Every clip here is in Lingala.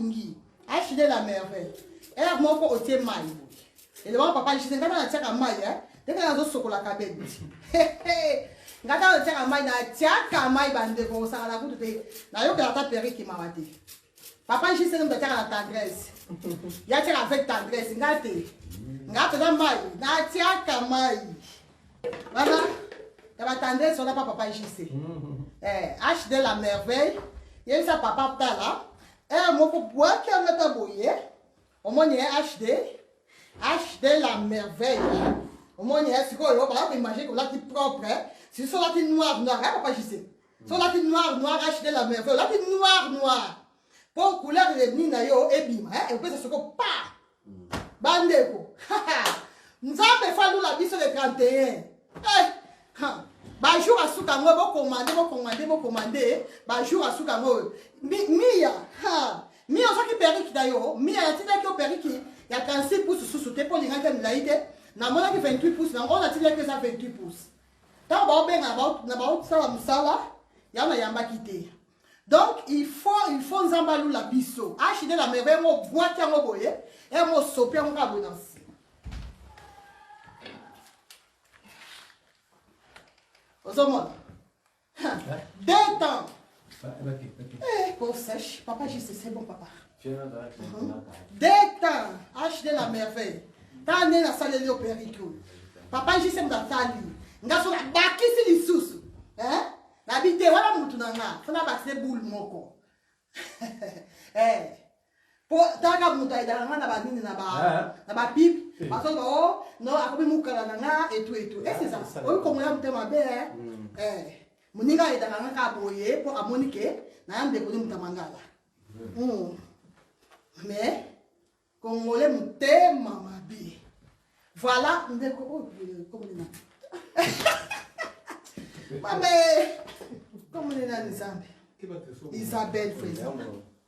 mingi. Acheter la merveille. Et à mon côté, au thé maï. Et le papa, je sais pas, on a tiré à maï, hein. Dès qu'on a un chocolat cabet. Ngata on tiré à maï, na tiré à maï, bande comme ça, la route de. Na yo que la tapérie qui m'a raté. Papa, je sais que tu as la tendresse. Il y a tiré avec tendresse. Ngata na maï, na tiré à maï. Voilà. Tu as la tendresse, on n'a pas papa, je sais. Acheter la merveille. Il y a ça papa là. Et mon bois qui a mis à bouillir. Au moins, il y a acheter la merveille. Au moins, il y a ce qu'on va imaginer qu'on a dit propre. Si c'est la noire, noire, hein, papa, je sais. Si la noire, noire, acheter la merveille. La noire, noire. Pour couleur de nina yo, et bim, hein, et puis c'est ce qu'on pas. Bandeko. Nous avons fait la bise le 31. Bah jour à soukango bo commander bah jour à soukango mia mia ça qui péri qui d'ailleurs mia la tita qui au péri qui il y a 36 pouces sous te pour les gens qui laïté na mona qui 28 pouces na on a tita que ça 28 pouces tant ba ben na ba ça la musala ya na yamba quitté donc il faut nzambalu la biso acheter la merveille mo boîte ngo boye et mo sopia ngo abondance. Détends. Pauvre sèche. Papa, je sais, c'est bon, papa. Détends. Acheter la merveille. T'as né la salle de péricule. Papa, je sais, m'da tali. Nga so la baki si li sous. Hein? La bite, voilà moutou nanga. Fona baki se boule moko. Pour taga mouta ida nanga na ba nini na ba pipe. Parce que non, après moukala nanga et tout. Et c'est ça. Oui, comme on a mouté ma belle. Moninga ida nanga ka boye pour amonike na yam de ko mouta mangala. Mais congolais mouté mama bi. Voilà, ndeko comme on est. Mais comme on est dans les Zambie. Isabelle frère.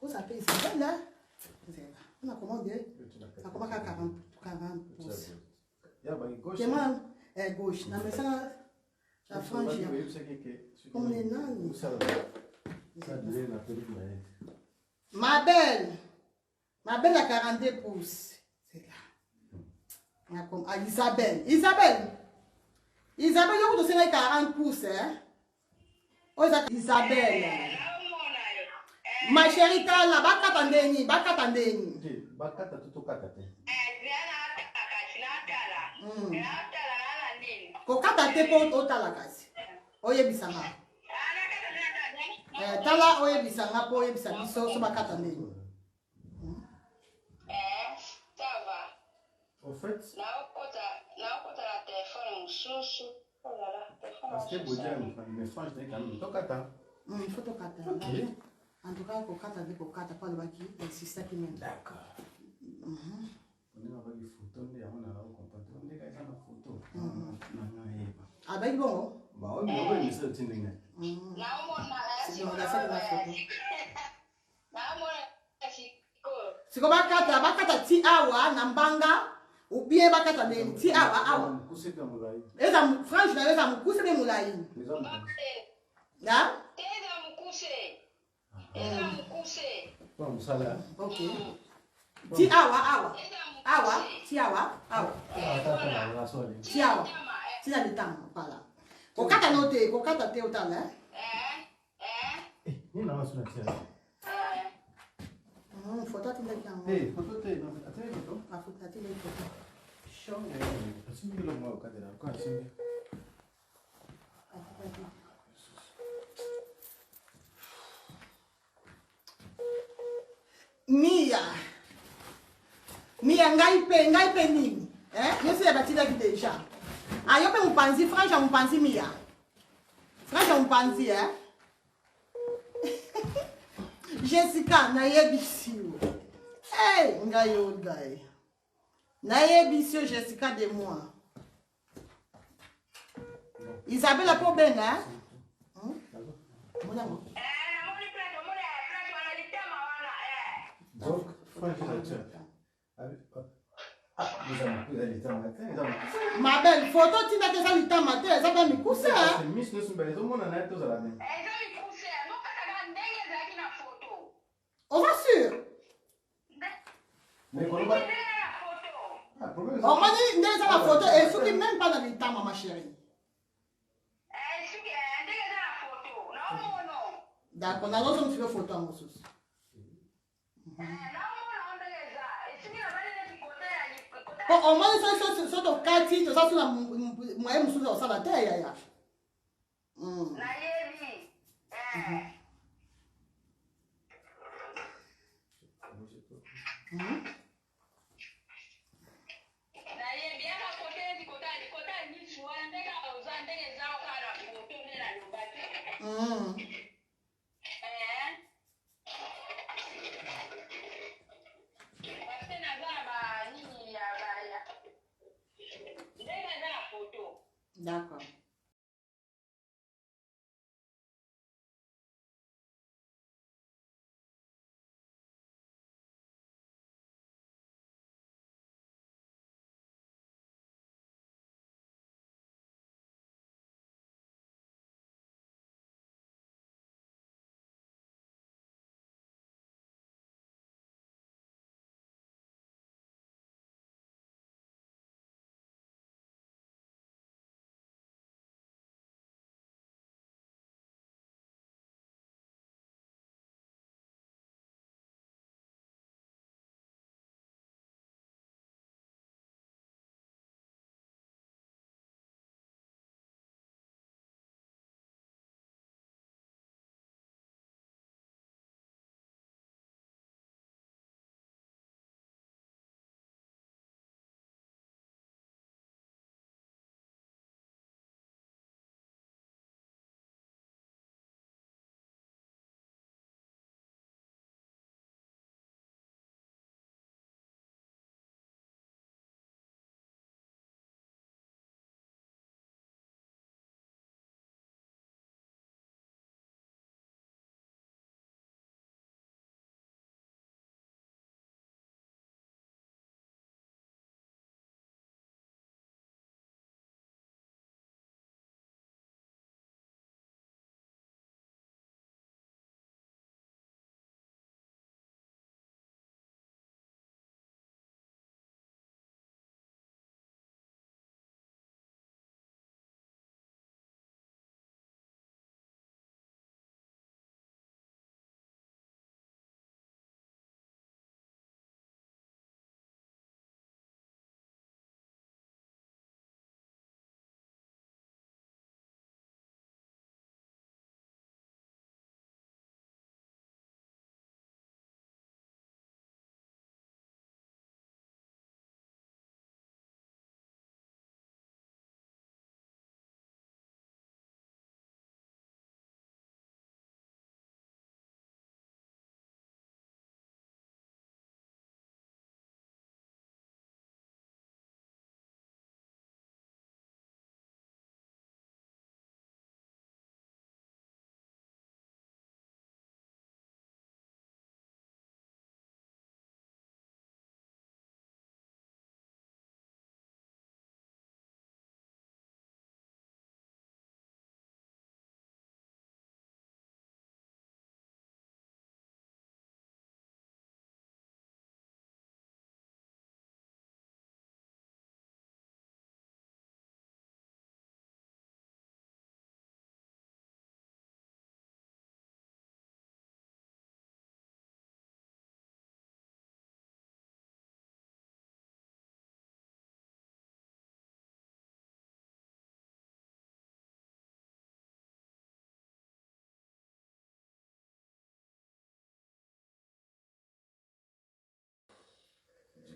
Comment ça s'appelle Isabelle là? On a commandé. Ça commence à 40 pouces. Comment gauche. Non, mais ça, la frange. Comme les nains. Ma belle a 42 pouces. C'est là. Ah, Isabelle, il y a 40 pouces. Hein? Isabelle. Ma chérie, t'as là, bakatandeni. Bakata tutokata te. Kokata te po otala kasi. Oye bisanga. Tala oye bisanga po oye bisanga so bakata ndeni. Ça va. Au fait, la téléphone sous. Oh là là, téléphone. parce que Bodia me franche de quand même tokata. Il faut tokata. En tout cas, kokata de kokata pas le baki, c'est ça qui m'aime. D'accord. On est avec des photos, on a la comprendre. On est avec la photo. Ah ben bon. Bah oui, mais c'est le tinding. C'est bon, la salle de la photo. C'est comme bakata ti awa nambanga ou bien bakata ne ti awa. Couser comme là. Et ça franchement, ça me couche de moulaï. Les hommes. Là? Bon, ça là. OK. Ti awa. Ti awa. Ti awa. Ti la temps pas là. Kokata note, kokata te autant là. Ni na suna tia. Photo ti le temps. Photo te, non, attends, photo. La photo ti le photo. Show. Parce que le moi cadre là, quoi, c'est. Mia ngai pe nini yo se batida ki déjà ayo pe mupanzi francha mupanzi mia francha mupanzi Jessica na yebisio ngai yo ngai na yebisio Jessica de moi Isabelle pour ben Donc, franchement, ma belle, photo tu n'as que ça le temps matin, ça va me coucher. C'est Miss ne sont pas les hommes, on en a tous à la main. On va sûr. Mais comment la photo. On m'a dit, il y a la photo, et il faut qu'il même pas dans le temps, ma chérie. D'accord, on a l'autre une photo en dessous. On m'a dit, ça, ton quartier, tout ça, sur la moyenne, sous ça, la terre, ya. D'accord.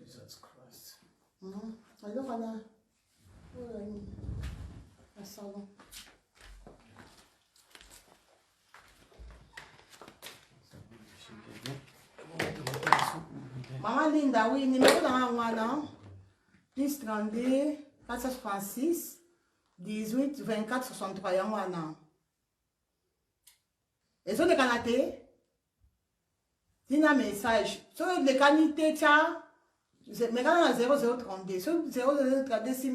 Jesus Christ. Alors, voilà. Un salon. Maman Linda, oui, numéro dans la plus 32 466 18 24 63 yanwana. Et sur le canapé, il un message. Sur le canapé, mais quand on a 0032, sur 0032, c'est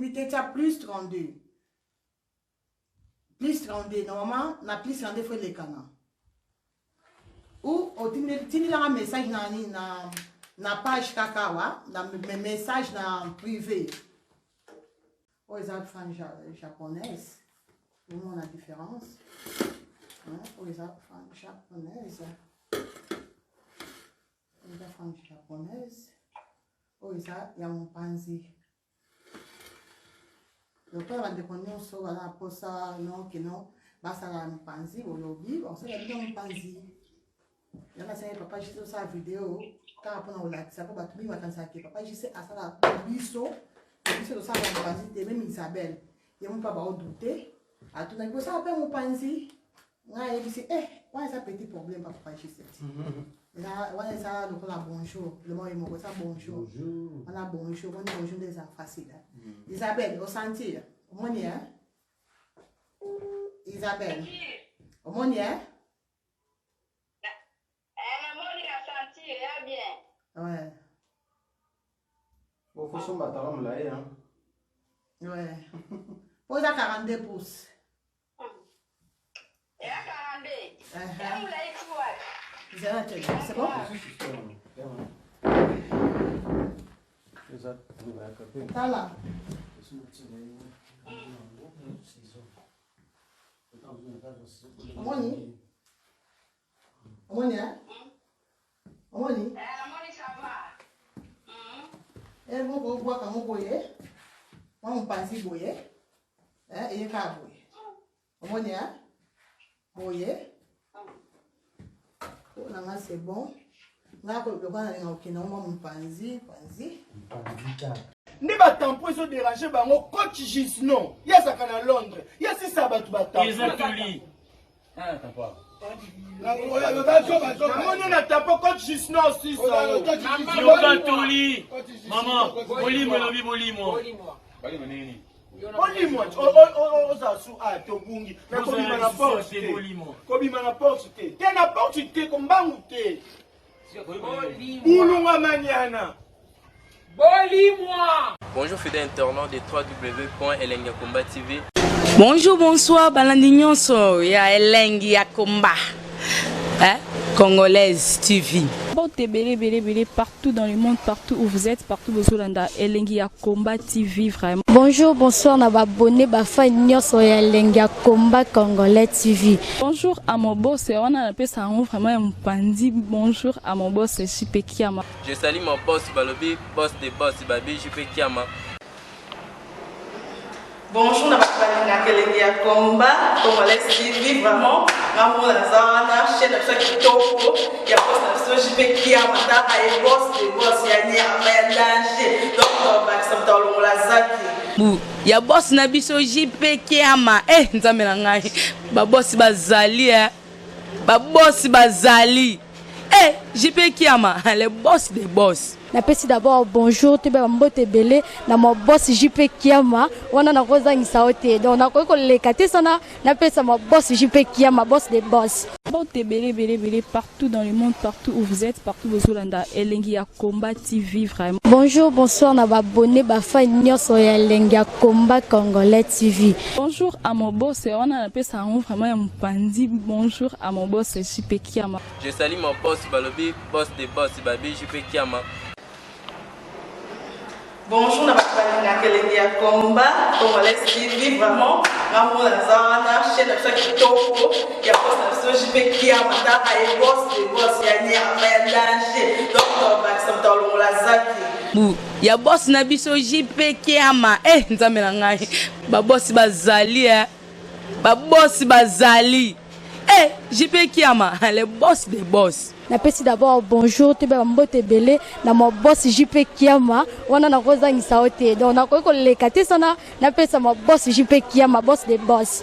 plus 32. Plus 32, normalement, on a plus 32 fois les canaux. Ou, on a un message dans na page kakawa, na mes messages na privé. Oh, ils ont femme japonaise. Vraiment la différence. Oh, ils ont femme japonaise. Ils ont femme japonaise. Oh, ils ont mon panzi. Le père va déconner sur la posa, non, que non. Basta la panzi, au lobby, on sait bien mon panzi. Il y en a un papa, j'ai fait sa vidéo. Quand on a ça pour battre, il va t'enseigner. Papa, j'ai fait ça la biso. Biso de ça, mon panzi, même Isabelle. Il y a mon papa douté. À tout d'un coup, ça appelle mon panzi. Il dit, ouais, ça petit problème, papa, j'ai fait. Là, ouais, ça, donc on a bonjour. Le mot est mot, ça bonjour. On a bonjour, on a bonjour des gens faciles. Isabelle, au sentir. Au moins, hein? Isabelle. Au moins, hein? Ouais. Bon, faut son bataillon là, hein. Ouais. Pose à 42 pouces. Et à 42. C'est bon? Tá lá. Amoni? Amoni, hein? Amoni? É, vamos boa como boie. Vamos pansi boie. É, e cá boie. Amoni, hein? Boie. Là, c'est bon. Là, le gars, il a un panzi. Ne ba tampon so déranger bango coach Gisnon. Ya saka na Londres. Ya si ça ba tu ba tampon. Ils ont tout lit. Ah, t'as pas. On a tampon coach Gisnon aussi ça. Ils ont tout lit. Maman, boli moi lobi boli moi. Boli moi nini. Boli moi. O za su a to bungi. Na ko bima na porte. Ko bima na porte. Te na porte te ko mbangu te. Boulunga maniana. Bonjour fidèles internautes de www.elengiakomba TV. Bonjour, bonsoir, Balandignon so ya Elengiakomba, Congolaise TV. Belé partout dans le monde, partout où vous êtes, partout où vous êtes, Elengiakomba TV vraiment. Bonjour, bonsoir, na abonné bafa nyonso ya Elengiakomba Congolais TV. Bonjour à mon boss, on a appelé ça vraiment un pandi. Bonjour à mon boss, JP Kiama. Je salue mon boss Balobi, boss des boss Babi, JP Kiama. Bonjour, na Elengiakomba Congolais TV vraiment. Maman Lazana, chaîne de chaque topo, il y a pas de JP Kiama, et boss des boss, il y a un danger. Donc, on va s'entendre dans la zaki. Ya boss na biso JP Kiama, nzambe na ngai. Ba boss bazali ba boss bazali. JP Kiama, le boss des boss. Napesi d'abord bonjour, tu be mbote belé na mon boss JP Kiama, wana na kozangisa ote. Donc na ko lekate sana, napesa mon boss JP Kiama, boss des boss. Belé partout dans le monde, partout où vous êtes, partout où vous êtes, Elengiakomba TV vraiment. Bonjour, bonsoir, na abonné bafa nyonso ya Elengiakomba Congolais TV. Bonjour à mon boss, on a appelé ça vraiment un pandi. Bonjour à mon boss JP Kiama. Je salue mon boss Balobi, boss des boss Babi, JP Kiama. Bonjour, na Elengiakomba Congolais TV vraiment. Maman Lazana, chaîne de chaque topo, il y a pas de JP Kiama, et boss des boss, il y a un danger. Donc, on va s'entendre dans la zaki. Ya boss na biso JP Kiama, nzambe na ngai. Ba boss bazali ba boss bazali. JP Kiama, le boss des boss. Napesi d'abord bonjour, tu be mbote belé na mon boss JP Kiama, wana na kozangisa ote. Donc na ko lekate sana, napesa mon boss JP Kiama, boss des boss.